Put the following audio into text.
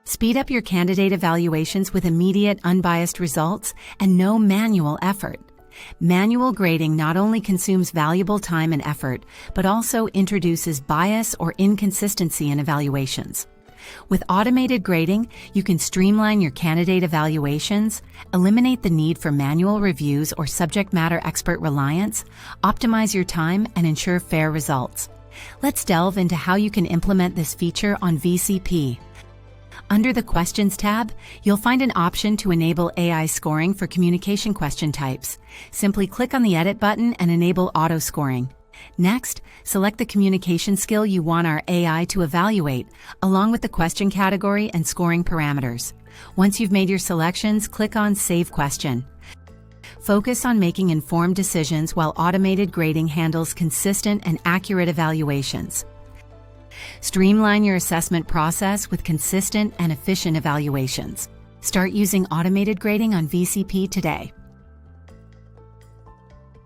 Speed up your candidate evaluations with immediate, unbiased results and no manual effort. Manual grading not only consumes valuable time and effort, but also introduces bias or inconsistency in evaluations. With automated grading, you can streamline your candidate evaluations, eliminate the need for manual reviews or subject matter expert reliance, optimize your time, and ensure fair results. Let's delve into how you can implement this feature on VCP. Under the Questions tab, you'll find an option to enable AI scoring for communication question types. Simply click on the Edit button and enable auto scoring. Next, select the communication skill you want our AI to evaluate, along with the question category and scoring parameters. Once you've made your selections, click on Save Question. Focus on making informed decisions while automated grading handles consistent and accurate evaluations. Streamline your assessment process with consistent and efficient evaluations. Start using automated grading on VCP today.